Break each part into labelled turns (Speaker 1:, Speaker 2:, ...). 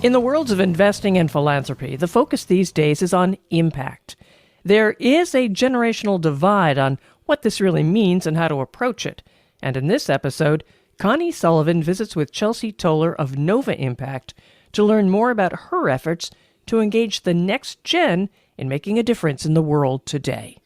Speaker 1: In the worlds of investing and philanthropy, the focus these days is on impact. There is a generational divide on what this really means and how to approach it. And in this episode, Connee Sullivan visits with Chelsea Toler of Nova Impact to learn more about her efforts to engage the next gen in making a difference in the world today.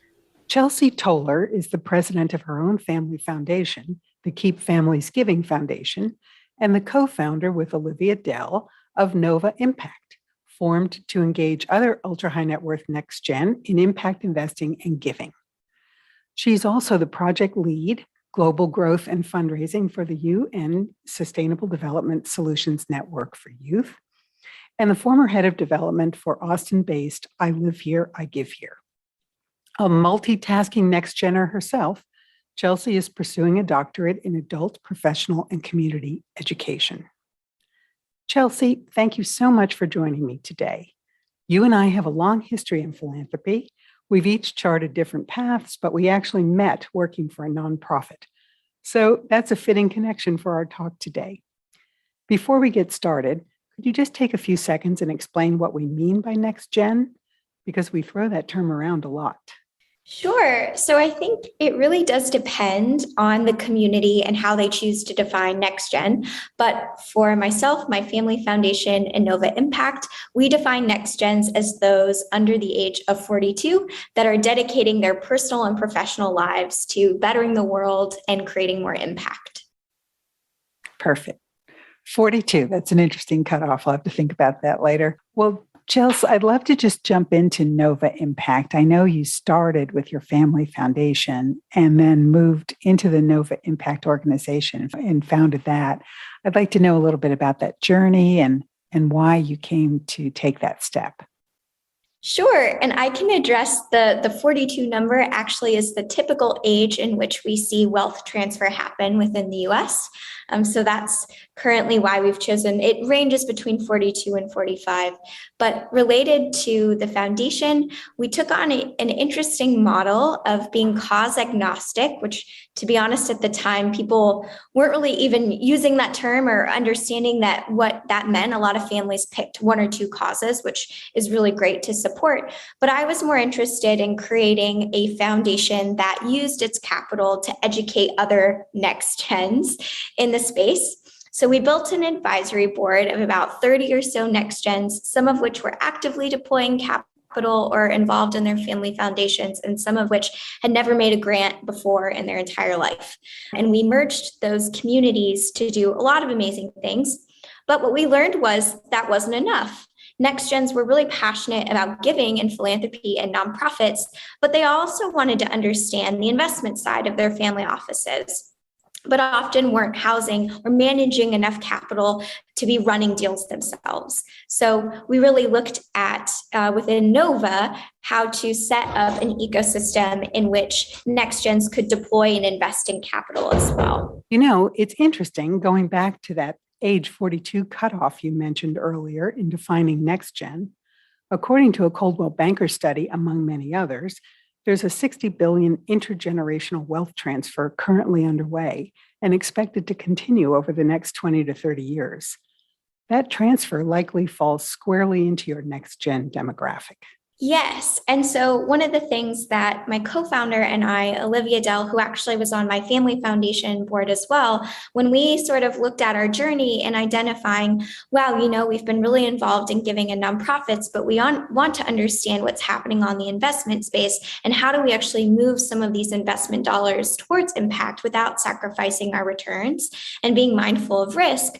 Speaker 2: Chelsea Toler is the president of her own family foundation, the Keep Families Giving Foundation, and the co-founder with Olivia Dell of Nova Impact, formed to engage other ultra-high net worth next gen in impact investing and giving. She's also the project lead, global growth and fundraising for the UN Sustainable Development Solutions Network for Youth, and the former head of development for Austin-based I Live Here, I Give Here. A multitasking next-gener herself, Chelsea is pursuing a doctorate in adult, professional, and community education. Chelsea, thank you so much for joining me today. You and I have a long history in philanthropy. We've each charted different paths, but we actually met working for a nonprofit. So that's a fitting connection for our talk today. Before we get started, could you just take a few seconds and explain what we mean by next gen? Because we throw that term around a lot.
Speaker 3: Sure. So I think it really does depend on the community and how they choose to define next gen. But for myself, my family foundation, and Nova Impact, we define next gens as those under the age of 42 that are dedicating their personal and professional lives to bettering the world and creating more impact.
Speaker 2: Perfect. 42, that's an interesting cutoff. I'll have to think about that later. Well, Chelsea, I'd love to just jump into Nova Impact. I know you started with your family foundation and then moved into the Nova Impact organization and founded that. I'd like to know a little bit about that journey and why you came to take that step.
Speaker 3: Sure. And I can address the 42 number actually is the typical age in which we see wealth transfer happen within the US. So that's currently why we've chosen, it ranges between 42 and 45. But related to the foundation, we took on an interesting model of being cause agnostic, which, to be honest, at the time, people weren't really even using that term or understanding that what that meant. A lot of families picked one or two causes, which is really great to support. But I was more interested in creating a foundation that used its capital to educate other next gens in the space. So we built an advisory board of about 30 or so next gens, some of which were actively deploying capital or involved in their family foundations, and some of which had never made a grant before in their entire life. And we merged those communities to do a lot of amazing things. But what we learned was that wasn't enough. Next gens were really passionate about giving and philanthropy and nonprofits, but they also wanted to understand the investment side of their family offices, but often weren't housing or managing enough capital to be running deals themselves. So we really looked at, within Nova, how to set up an ecosystem in which next gens could deploy and invest in capital as well.
Speaker 2: You know, it's interesting going back to that age 42 cutoff you mentioned earlier in defining next gen. According to a Coldwell Banker study, among many others, there's a $60 billion intergenerational wealth transfer currently underway and expected to continue over the next 20 to 30 years. That transfer likely falls squarely into your next gen demographic.
Speaker 3: Yes. And so one of the things that my co-founder and I, Olivia Dell, who actually was on my family foundation board as well, when we sort of looked at our journey and identifying, wow, we've been really involved in giving in nonprofits, but we want to understand what's happening on the investment space and how do we actually move some of these investment dollars towards impact without sacrificing our returns and being mindful of risk.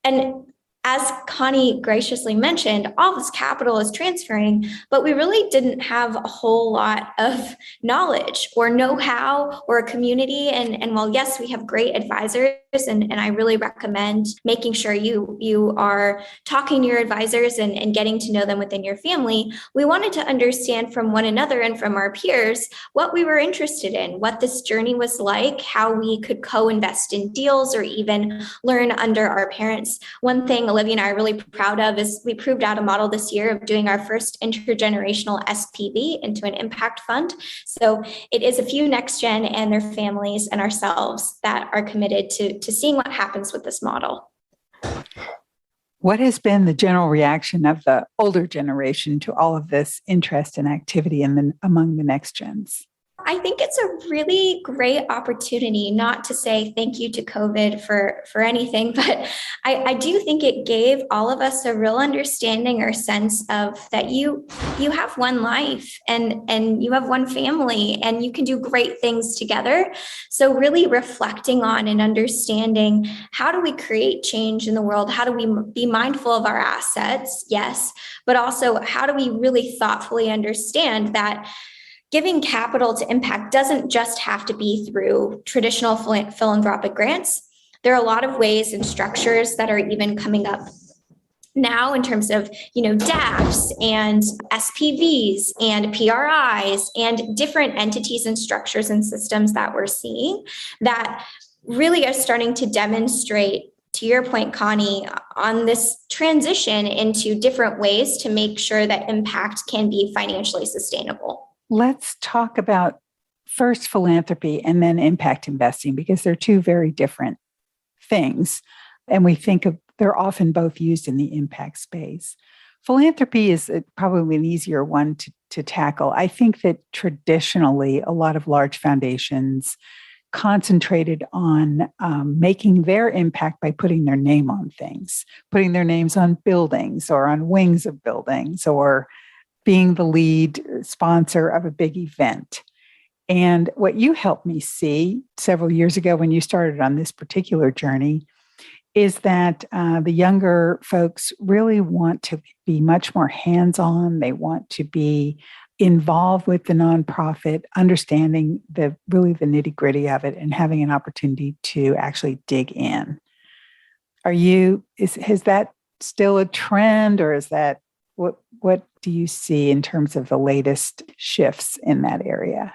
Speaker 3: And as Connee graciously mentioned, all this capital is transferring, but we really didn't have a whole lot of knowledge or know-how or a community. And while, yes, we have great advisors, and I really recommend making sure you are talking to your advisors and getting to know them within your family, we wanted to understand from one another and from our peers what we were interested in, what this journey was like, how we could co-invest in deals or even learn under our parents. One thing Olivia and I are really proud of is we proved out a model this year of doing our first intergenerational SPV into an impact fund. So it is a few next gen and their families and ourselves that are committed to seeing what happens with this model.
Speaker 2: What has been the general reaction of the older generation to all of this interest and activity among the next gens?
Speaker 3: I think it's a really great opportunity, not to say thank you to COVID for anything, but I do think it gave all of us a real understanding or sense of that you have one life and you have one family and you can do great things together. So really reflecting on and understanding, how do we create change in the world? How do we be mindful of our assets? Yes, but also how do we really thoughtfully understand that giving capital to impact doesn't just have to be through traditional philanthropic grants. There are a lot of ways and structures that are even coming up now in terms of, DAPs and SPVs and PRIs and different entities and structures and systems that we're seeing that really are starting to demonstrate, to your point, Connee, on this transition into different ways to make sure that impact can be financially sustainable.
Speaker 2: Let's talk about first philanthropy and then impact investing, because they're two very different things. And we think they're often both used in the impact space. Philanthropy is probably an easier one to tackle. I think that traditionally, a lot of large foundations concentrated on making their impact by putting their name on things, putting their names on buildings or on wings of buildings, or being the lead sponsor of a big event. And what you helped me see several years ago when you started on this particular journey is that the younger folks really want to be much more hands-on. They want to be involved with the nonprofit, understanding the nitty-gritty of it and having an opportunity to actually dig in. Is that still a trend, or is that what do you see in terms of the latest shifts in that area?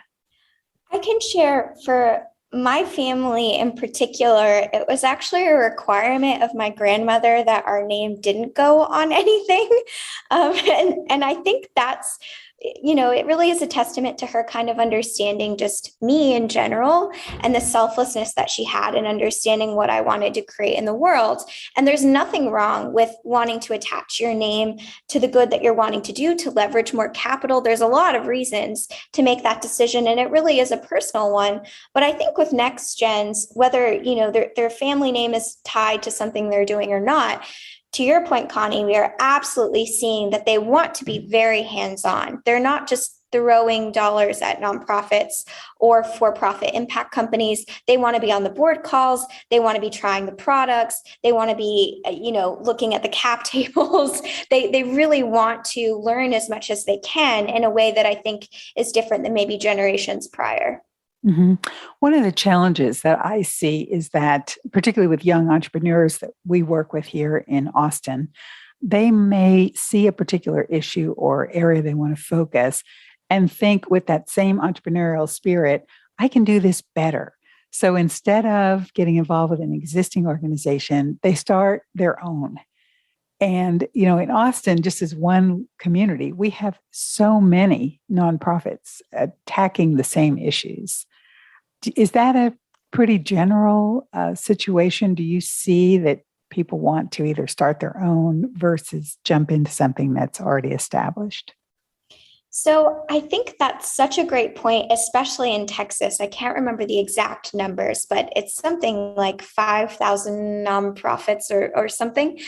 Speaker 3: I can share for my family in particular, it was actually a requirement of my grandmother that our name didn't go on anything. And I think that's, it really is a testament to her kind of understanding just me in general and the selflessness that she had in understanding what I wanted to create in the world. And there's nothing wrong with wanting to attach your name to the good that you're wanting to do to leverage more capital. There's a lot of reasons to make that decision, and it really is a personal one. But I think with next gens, whether, their family name is tied to something they're doing or not, to your point, Connee, we are absolutely seeing that they want to be very hands-on. They're not just throwing dollars at nonprofits or for-profit impact companies. They want to be on the board calls. They want to be trying the products. They want to be, looking at the cap tables. They really want to learn as much as they can in a way that I think is different than maybe generations prior.
Speaker 2: Mm-hmm. One of the challenges that I see is that, particularly with young entrepreneurs that we work with here in Austin, they may see a particular issue or area they want to focus and think with that same entrepreneurial spirit, I can do this better. So instead of getting involved with an existing organization, they start their own. And, in Austin, just as one community, we have so many nonprofits attacking the same issues. Is that a pretty general situation? Do you see that people want to either start their own versus jump into something that's already established?
Speaker 3: So I think that's such a great point, especially in Texas. I can't remember the exact numbers, but it's something like 5,000 nonprofits or something.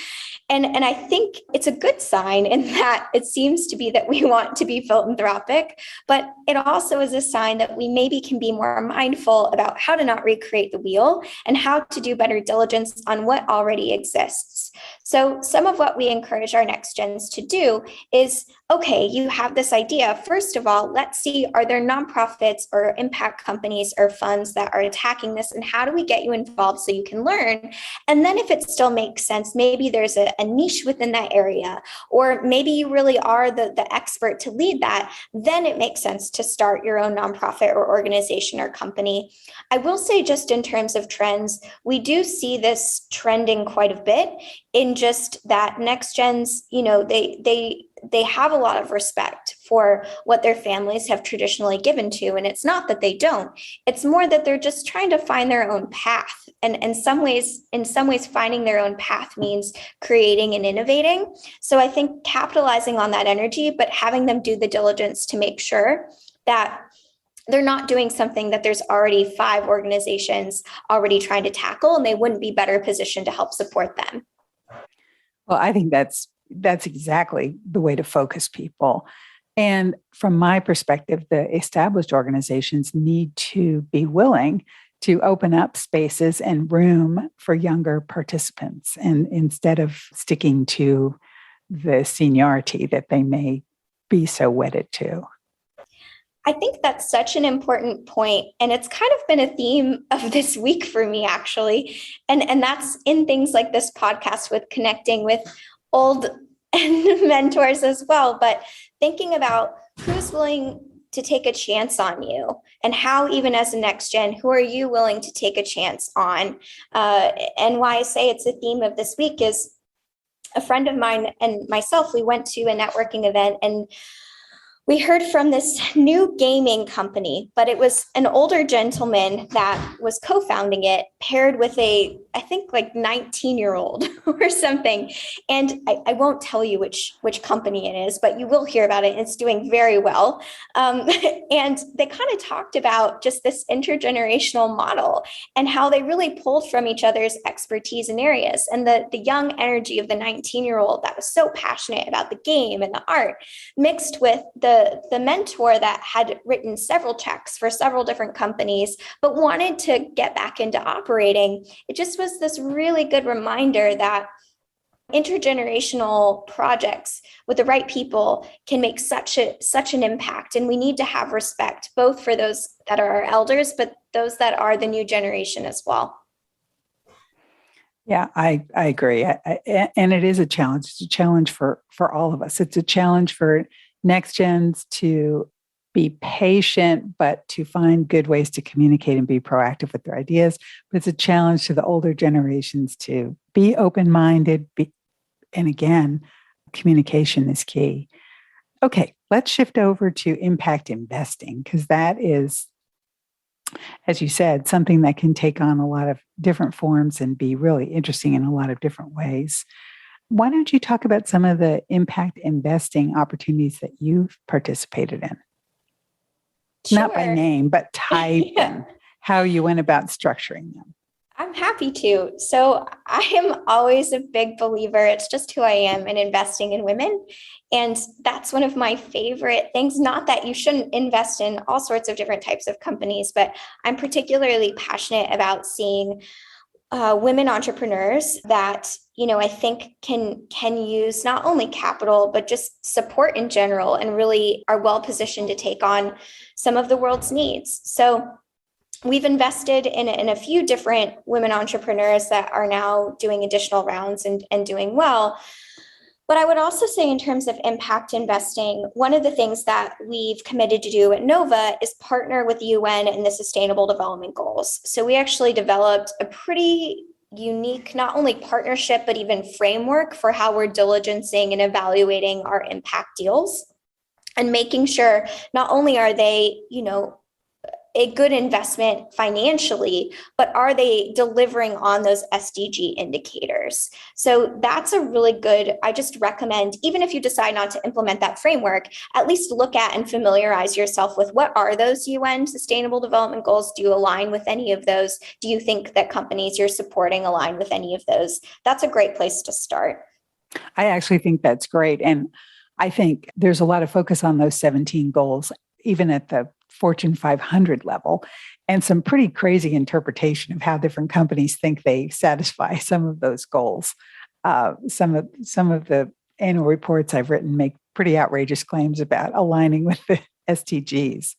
Speaker 3: And I think it's a good sign in that it seems to be that we want to be philanthropic, but it also is a sign that we maybe can be more mindful about how to not recreate the wheel and how to do better diligence on what already exists. So some of what we encourage our next gens to do is, okay, you have this idea. First of all, let's see, are there nonprofits or impact companies or funds that are attacking this? And how do we get you involved so you can learn? And then if it still makes sense, maybe there's a niche within that area, or maybe you really are the expert to lead that, then it makes sense to start your own nonprofit or organization or company. I will say, just in terms of trends, we do see this trending quite a bit in just that next gens, they they have a lot of respect for what their families have traditionally given to. And it's not that they don't, it's more that they're just trying to find their own path. And in some ways, finding their own path means creating and innovating. So I think capitalizing on that energy, but having them do the diligence to make sure that they're not doing something that there's already 5 organizations already trying to tackle, and they wouldn't be better positioned to help support them.
Speaker 2: Well, I think that's exactly the way to focus people. And from my perspective, the established organizations need to be willing to open up spaces and room for younger participants, and instead of sticking to the seniority that they may be so wedded to.
Speaker 3: I think that's such an important point, and it's kind of been a theme of this week for me, actually. And that's in things like this podcast with connecting with old mentors as well, but thinking about who's willing to take a chance on you, and how, even as a next gen, who are you willing to take a chance on? And why I say it's a theme of this week is a friend of mine and myself, we went to a networking event, and we heard from this new gaming company, but it was an older gentleman that was co-founding it, paired with I think 19-year-old or something. And I won't tell you which company it is, but you will hear about it. It's doing very well. And they kind of talked about just this intergenerational model and how they really pulled from each other's expertise in areas. And the young energy of the 19-year-old that was so passionate about the game and the art, mixed with the mentor that had written several checks for several different companies, but wanted to get back into operating. It just was this really good reminder that intergenerational projects with the right people can make such an impact. And we need to have respect, both for those that are our elders, but those that are the new generation as well.
Speaker 2: Yeah, I agree. And it is a challenge. It's a challenge for all of us. It's a challenge for next gens to be patient, but to find good ways to communicate and be proactive with their ideas. But it's a challenge to the older generations to be open-minded. And again, communication is key. Okay, let's shift over to impact investing, because that is, as you said, something that can take on a lot of different forms and be really interesting in a lot of different ways. Why don't you talk about some of the impact investing opportunities that you've participated in?
Speaker 3: Sure.
Speaker 2: Not by name, but type
Speaker 3: Yeah.
Speaker 2: and how you went about structuring them.
Speaker 3: I'm happy to. So I am always a big believer, it's just who I am, in investing in women. And that's one of my favorite things. Not that you shouldn't invest in all sorts of different types of companies, but I'm particularly passionate about seeing women entrepreneurs that, I think can use not only capital, but just support in general, and really are well positioned to take on some of the world's needs. So we've invested in a few different women entrepreneurs that are now doing additional rounds and doing well. But I would also say, in terms of impact investing, one of the things that we've committed to do at Nova is partner with the UN and the Sustainable Development Goals. So we actually developed a pretty unique, not only partnership, but even framework for how we're diligencing and evaluating our impact deals, and making sure not only are they, a good investment financially, but are they delivering on those SDG indicators? So that's a really good, I just recommend, even if you decide not to implement that framework, at least look at and familiarize yourself with what are those UN Sustainable Development Goals? Do you align with any of those? Do you think that companies you're supporting align with any of those? That's a great place to start.
Speaker 2: I actually think that's great. And I think there's a lot of focus on those 17 goals, even at the Fortune 500 level, and some pretty crazy interpretation of how different companies think they satisfy some of those goals. Some of the annual reports I've written make pretty outrageous claims about aligning with the SDGs.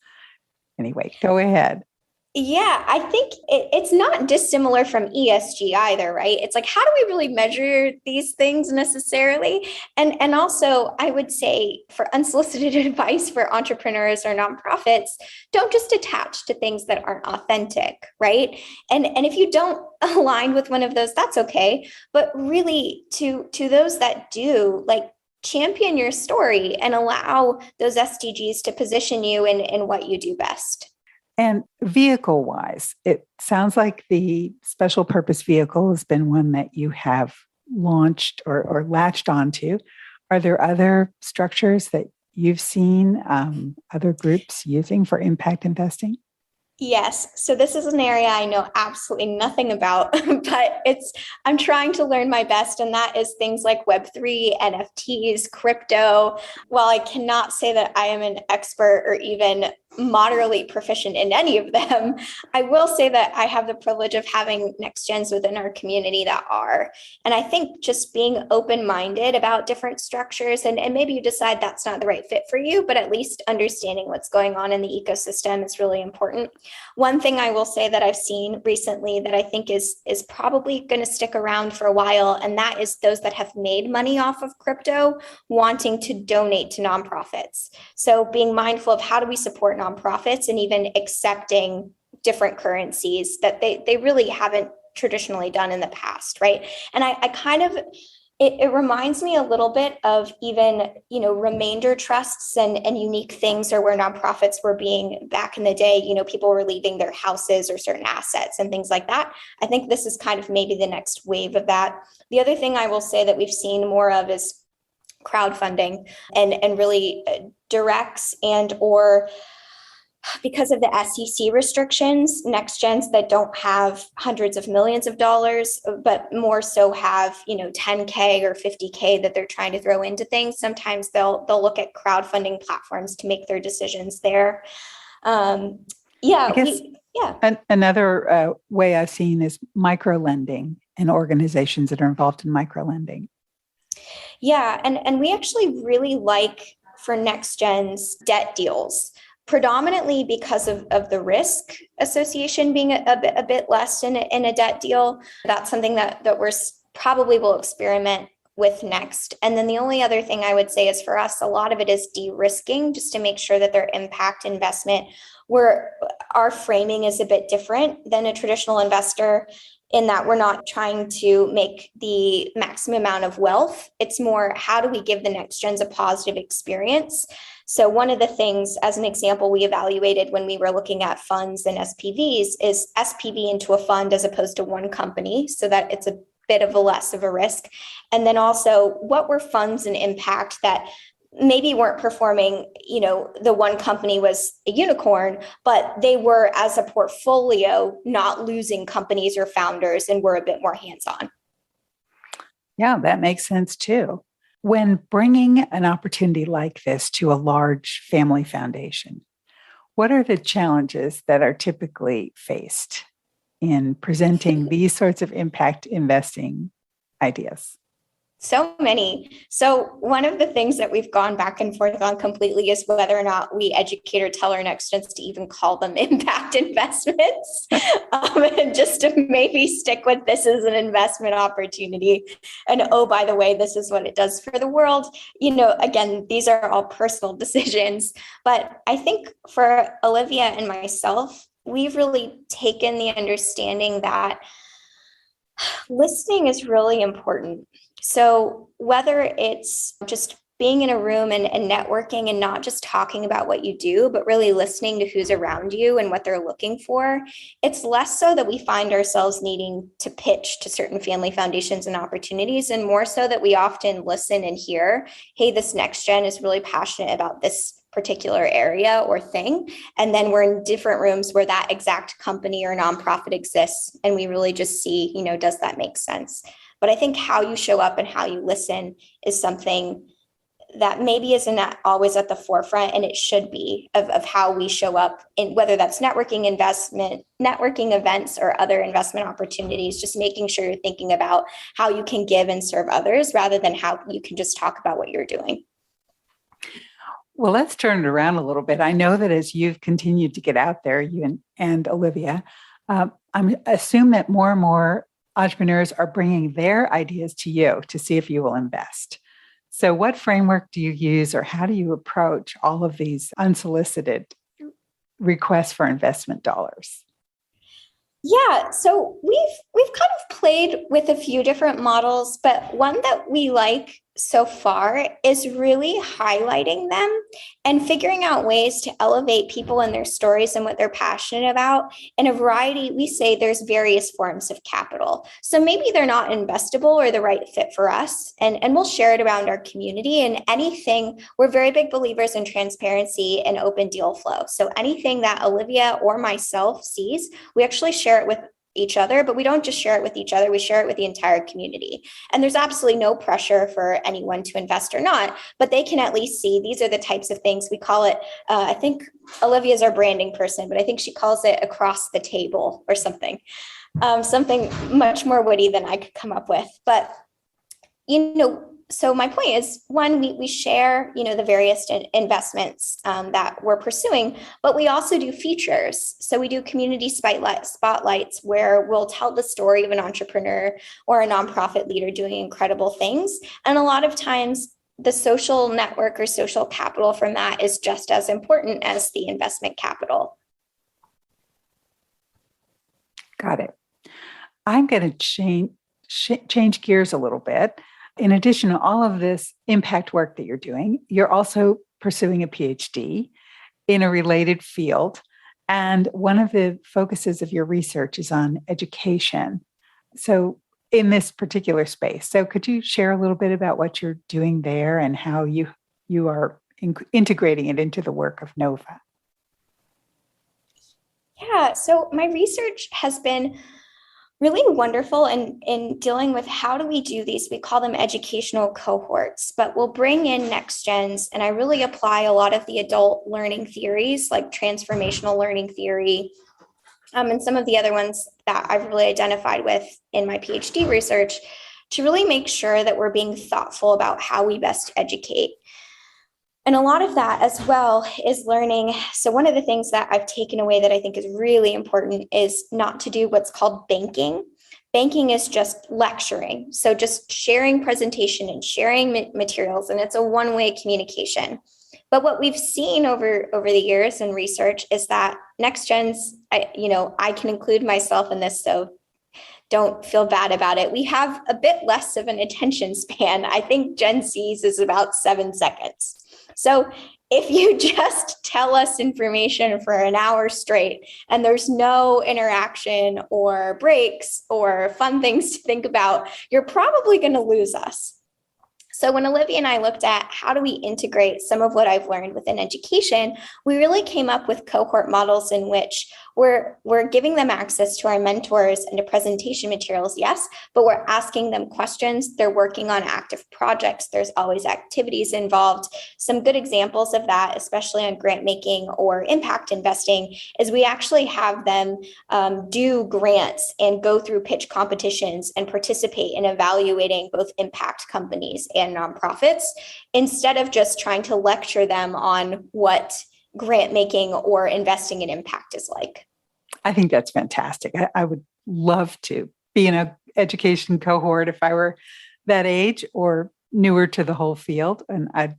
Speaker 2: Anyway, go ahead.
Speaker 3: Yeah, I think it's not dissimilar from ESG either, right? It's like, how do we really measure these things necessarily? And also, I would say, for unsolicited advice for entrepreneurs or nonprofits, don't just attach to things that aren't authentic, right? And if you don't align with one of those, that's okay. But really, to those that do, like, champion your story and allow those SDGs to position you in what you do best.
Speaker 2: And vehicle-wise, it sounds like the special purpose vehicle has been one that you have launched or latched onto. Are there other structures that you've seen other groups using for impact investing?
Speaker 3: Yes. So this is an area I know absolutely nothing about, but I'm trying to learn my best. And that is things like Web3, NFTs, crypto. While I cannot say that I am an expert or even moderately proficient in any of them, I will say that I have the privilege of having next gens within our community that are. And I think just being open-minded about different structures, and maybe you decide that's not the right fit for you, but at least understanding what's going on in the ecosystem is really important. One thing I will say that I've seen recently that I think is probably going to stick around for a while, and that is those that have made money off of crypto wanting to donate to nonprofits. So being mindful of how do we support nonprofits and even accepting different currencies that they really haven't traditionally done in the past, right? And I kind of, it reminds me a little bit of even, remainder trusts and unique things, or where nonprofits were being back in the day, people were leaving their houses or certain assets and things like that. I think this is kind of maybe the next wave of that. The other thing I will say that we've seen more of is crowdfunding and really directs or because of the SEC restrictions, next gens that don't have hundreds of millions of dollars, but more so have, $10K or $50K that they're trying to throw into things. Sometimes they'll look at crowdfunding platforms to make their decisions there.
Speaker 2: Another way I've seen is micro-lending and organizations that are involved in micro-lending.
Speaker 3: Yeah, and we actually really like for next gens debt deals, predominantly because of the risk association being a bit less in a debt deal. That's something that we're probably will experiment with next. And then the only other thing I would say is for us, a lot of it is de-risking, just to make sure that their impact investment, where our framing is a bit different than a traditional investor, in that we're not trying to make the maximum amount of wealth. It's more, how do we give the next gens a positive experience? So one of the things, as an example, we evaluated when we were looking at funds and SPVs is SPV into a fund as opposed to one company, so that it's a bit of a less of a risk. And then also, what were funds and impact that maybe weren't performing, the one company was a unicorn, but they were, as a portfolio, not losing companies or founders and were a bit more hands-on.
Speaker 2: Yeah, that makes sense too. When bringing an opportunity like this to a large family foundation, what are the challenges that are typically faced in presenting these sorts of impact investing ideas?
Speaker 3: So many. So one of the things that we've gone back and forth on completely is whether or not we educate or tell our next gens to even call them impact investments, and just to maybe stick with this as an investment opportunity. And oh, by the way, this is what it does for the world. Again, these are all personal decisions. But I think for Olivia and myself, we've really taken the understanding that listening is really important. So whether it's just being in a room and networking and not just talking about what you do, but really listening to who's around you and what they're looking for, it's less so that we find ourselves needing to pitch to certain family foundations and opportunities, and more so that we often listen and hear, hey, this next gen is really passionate about this particular area or thing. And then we're in different rooms where that exact company or nonprofit exists. And we really just see, does that make sense? But I think how you show up and how you listen is something that maybe isn't always at the forefront, and it should be of how we show up in whether that's networking events or other investment opportunities, just making sure you're thinking about how you can give and serve others rather than how you can just talk about what you're doing.
Speaker 2: Well, let's turn it around a little bit. I know that as you've continued to get out there, you and Olivia, I assume that more and more entrepreneurs are bringing their ideas to you to see if you will invest. So what framework do you use, or how do you approach all of these unsolicited requests for investment dollars?
Speaker 3: Yeah, so we've kind of played with a few different models, but one that we like so far is really highlighting them and figuring out ways to elevate people and their stories and what they're passionate about in a variety. We say there's various forms of capital. So maybe they're not investable or the right fit for us. And we'll share it around our community. And anything, we're very big believers in transparency and open deal flow. So anything that Olivia or myself sees, we actually share it with each other, but we don't just share it with each other, we share it with the entire community. And there's absolutely no pressure for anyone to invest or not, but they can at least see these are the types of things. We call it, I think Olivia's our branding person, but I think she calls it across the table or something, something much more witty than I could come up with. But, so my point is, one, we share, the various investments that we're pursuing, but we also do features. So we do community spotlights where we'll tell the story of an entrepreneur or a nonprofit leader doing incredible things. And a lot of times the social network or social capital from that is just as important as the investment capital.
Speaker 2: Got it. I'm going to change gears a little bit. In addition to all of this impact work that you're doing, you're also pursuing a PhD in a related field. And one of the focuses of your research is on education. So in this particular space. So could you share a little bit about what you're doing there and how you are integrating it into the work of NOVA?
Speaker 3: Yeah, so my research has been really wonderful in dealing with how do we do these. We call them educational cohorts, but we'll bring in next gens. And I really apply a lot of the adult learning theories like transformational learning theory, and some of the other ones that I've really identified with in my PhD research to really make sure that we're being thoughtful about how we best educate. And a lot of that as well is learning. So one of the things that I've taken away that I think is really important is not to do what's called banking. Banking is just lecturing. So just sharing presentation and sharing materials, and it's a one-way communication. But what we've seen over the years in research is that next gens, I can include myself in this, so don't feel bad about it. We have a bit less of an attention span. I think Gen Z's is about 7 seconds. So if you just tell us information for an hour straight and there's no interaction or breaks or fun things to think about, you're probably going to lose us. So when Olivia and I looked at how do we integrate some of what I've learned within education, we really came up with cohort models in which we're giving them access to our mentors and to presentation materials, yes, but we're asking them questions. They're working on active projects. There's always activities involved. Some good examples of that, especially on grant making or impact investing, is we actually have them do grants and go through pitch competitions and participate in evaluating both impact companies and nonprofits, instead of just trying to lecture them on what grant making or investing in impact is like.
Speaker 2: I think that's fantastic. I would love to be in an education cohort if I were that age or newer to the whole field. And I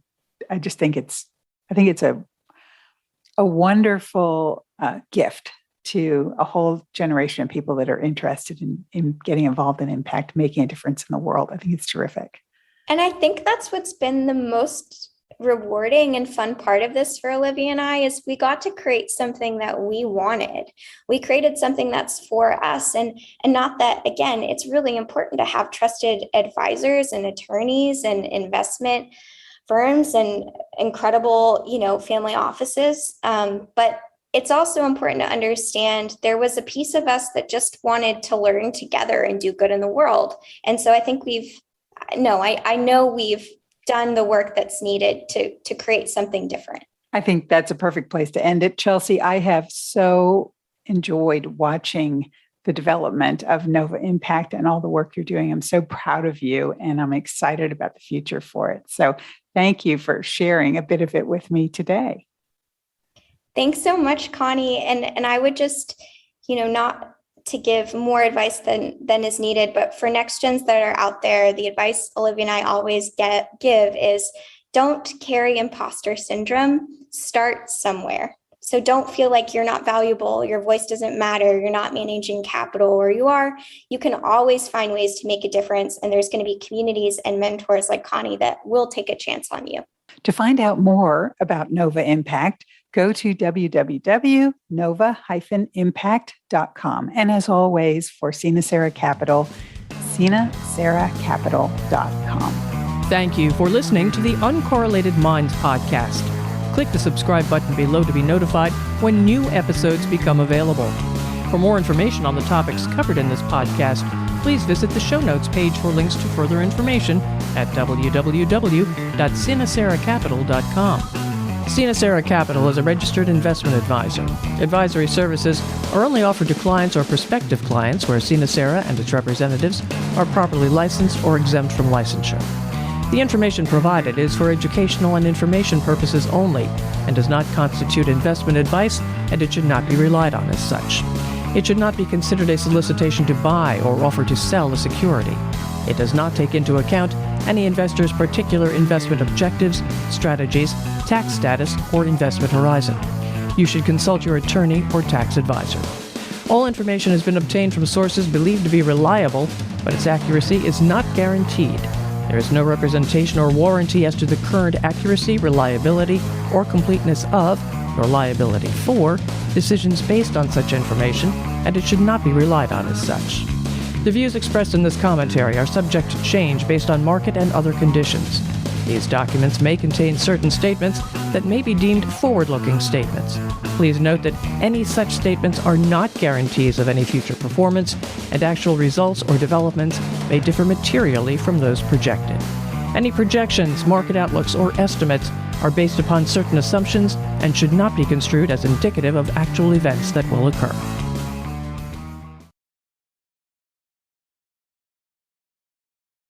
Speaker 2: just think it's a wonderful gift to a whole generation of people that are interested in getting involved in impact, making a difference in the world. I think it's terrific.
Speaker 3: And I think that's what's been the most rewarding and fun part of this for Olivia and I is we got to create something that we wanted. We created something that's for us, and not that, again, it's really important to have trusted advisors and attorneys and investment firms and incredible, family offices. But it's also important to understand there was a piece of us that just wanted to learn together and do good in the world. And so I think I know we've done the work that's needed to create something different.
Speaker 2: I think that's a perfect place to end it. Chelsea, I have so enjoyed watching the development of NOVA Impact and all the work you're doing. I'm so proud of you, and I'm excited about the future for it. So thank you for sharing a bit of it with me today.
Speaker 3: Thanks so much, Connee. And I would just, not to give more advice than is needed, but for next gens that are out there, the advice Olivia and I always give is don't carry imposter syndrome. Start somewhere. So don't feel like you're not valuable, your voice doesn't matter, you're not managing capital, or you are. You can always find ways to make a difference. And there's going to be communities and mentors like Connee that will take a chance on you.
Speaker 2: To find out more about Nova Impact, go to www.nova-impact.com. And as always, for Connee Sarah Capital, ConneeSarahCapital.com.
Speaker 1: Thank you for listening to the Uncorrelated Minds podcast. Click the subscribe button below to be notified when new episodes become available. For more information on the topics covered in this podcast, please visit the show notes page for links to further information at www.ConneeSarahCapital.com. Connee Sarah Capital is a registered investment advisor. Advisory services are only offered to clients or prospective clients where Connee Sarah and its representatives are properly licensed or exempt from licensure. The information provided is for educational and information purposes only and does not constitute investment advice, and it should not be relied on as such. It should not be considered a solicitation to buy or offer to sell a security. It does not take into account any investor's particular investment objectives, strategies, tax status, or investment horizon. You should consult your attorney or tax advisor. All information has been obtained from sources believed to be reliable, but its accuracy is not guaranteed. There is no representation or warranty as to the current accuracy, reliability, or completeness of, or liability for, decisions based on such information, and it should not be relied on as such. The views expressed in this commentary are subject to change based on market and other conditions. These documents may contain certain statements that may be deemed forward-looking statements. Please note that any such statements are not guarantees of any future performance, and actual results or developments may differ materially from those projected. Any projections, market outlooks, or estimates are based upon certain assumptions and should not be construed as indicative of actual events that will occur.